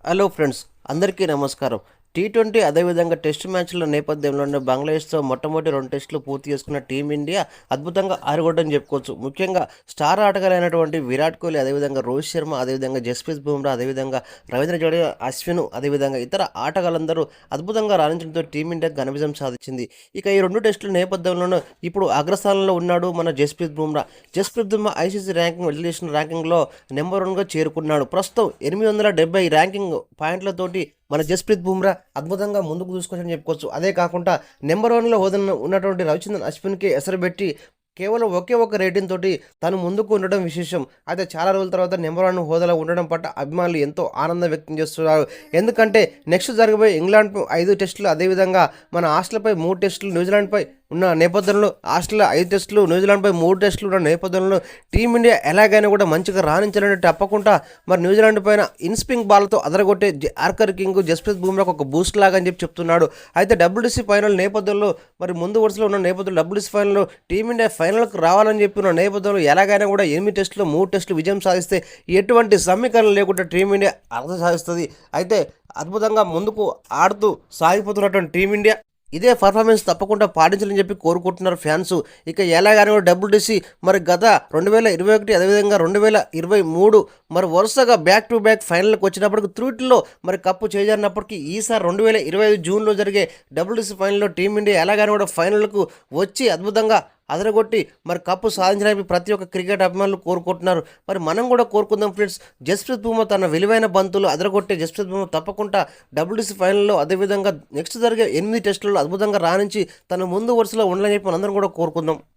Hello friends, అందరికీ నమస్కారం. T20 అదేవిధంగా టెస్ట్ మ్యాచ్ల నేపథ్యంలోనే బంగ్లాదేశ్తో మొట్టమొదటి 2 టెస్టులు పూర్తి చేసుకున్న టీమిండియా అద్భుతంగా ఆరగొట్టని చెప్పుకోవచ్చు. ముఖ్యంగా స్టార్ ఆటగాలైనటువంటి విరాట్ కోహ్లీ, అదేవిధంగా రోహిత్ శర్మ, అదేవిధంగా జస్ప్రీత్ బుమ్రా, అదేవిధంగా రవీంద్ర జడేజా, అశ్విన్, అదేవిధంగా ఇతర ఆటగాళ్ళందరూ అద్భుతంగా రాణించడంతో టీమిండియా ఘన విజయం సాధించింది. ఇక ఈ 2 టెస్టుల నేపథ్యంలోనూ ఇప్పుడు అగ్రస్థానంలో ఉన్నాడు మన జస్ప్రీత్ బుమ్రా. జస్ప్రీత్ బుమ్రా ఐసీసీ ర్యాంకింగ్ వదిలేసిన ర్యాంకింగ్లో నెంబర్ 1గా చేరుకున్నాడు. ప్రస్తుతం 870 ర్యాంకింగ్ పాయింట్లతోటి మన జస్ప్రీత్ బుమ్రా అద్భుతంగా ముందుకు దూసుకొచ్చని చెప్పుకోవచ్చు. అదే కాకుండా నెంబర్ 1లో ఉన్నటువంటి రవిచంద్రన్ అశ్విన్కి ఎసరు పెట్టి కేవలం ఒకే ఒక రేటింగ్ తోటి తను ముందుకు ఉండడం విశేషం. అయితే చాలా రోజుల తర్వాత నెంబర్ 1 హోదాలో ఉండడం పట్ల అభిమానులు ఎంతో ఆనందం వ్యక్తం చేస్తున్నారు. ఎందుకంటే నెక్స్ట్ జరగబోయే ఇంగ్లాండ్ 5 టెస్టులు, అదేవిధంగా మన ఆస్ట్రేలియాపై 3 టెస్టులు, న్యూజిలాండ్పై ఉన్న నేపథ్యంలో ఆస్ట్రేలియా 5 టెస్టులు, న్యూజిలాండ్పై 3 టెస్టులు ఉన్న నేపథ్యంలో టీమిండియా ఎలాగైనా కూడా మంచిగా రాణించాలని తప్పకుండా మరి న్యూజిలాండ్ పైన ఇన్స్పింగ్ బాల్తో అదరగొట్టే ఆర్కర్ కింగ్ జస్ప్రీత్ బుమ్రాకు ఒక బూస్ట్ లాగా అని చెప్తున్నాడు. అయితే డబ్ల్యూటీసీ ఫైనల్ నేపథ్యంలో మరి ముందు వరుసలో ఉన్న నేపథ్యంలో డబ్ల్యూటీసీ ఫైనల్లో టీమిండియా ఫైనల్కు రావాలని చెప్పిన నేపథ్యంలో ఎలాగైనా కూడా 8 టెస్టులు 3 టెస్టులు విజయం సాధిస్తే ఎటువంటి సమీకరణ లేకుండా టీమిండియా అర్థం సాధిస్తుంది. అయితే అద్భుతంగా ముందుకు ఆడుతూ సాగిపోతున్నటువంటి టీమిండియా ఇదే పర్ఫార్మెన్స్ తప్పకుండా పాటించాలని చెప్పి కోరుకుంటున్నారు ఫ్యాన్స్. ఇక ఎలాగైనా కూడా డబ్ల్యూటీసీ మరి గత 2021 అదేవిధంగా 2023 మరి వరుసగా బ్యాక్ టు బ్యాక్ ఫైనల్కి వచ్చినప్పటికి త్రూట్లో మరి కప్పు చేజారినప్పటికీ ఈసారి 2025 జూన్లో జరిగే డబ్ల్యూటీసీ ఫైనల్లో టీమిండియా ఎలాగైనా కూడా ఫైనల్కు వచ్చి అద్భుతంగా అదరగొట్టి మరి కప్పు సాధించడానికి ప్రతి ఒక్క క్రికెట్ అభిమానులు కోరుకుంటున్నారు. మరి మనం కూడా కోరుకుందాం ఫ్రెండ్స్. జస్ప్రీత్ బుమ్రా తన విలువైన బంతులు అదరగొట్టే జస్ప్రీత్ బుమ్రా తప్పకుండా డబ్ల్యూటీసీ ఫైనల్లో, అదేవిధంగా నెక్స్ట్ జరిగే 8 టెస్టులలో అద్భుతంగా రాణించి తన ముందు వరుసలో ఉండాలని చెప్పి మనందరం కూడా కోరుకుందాం.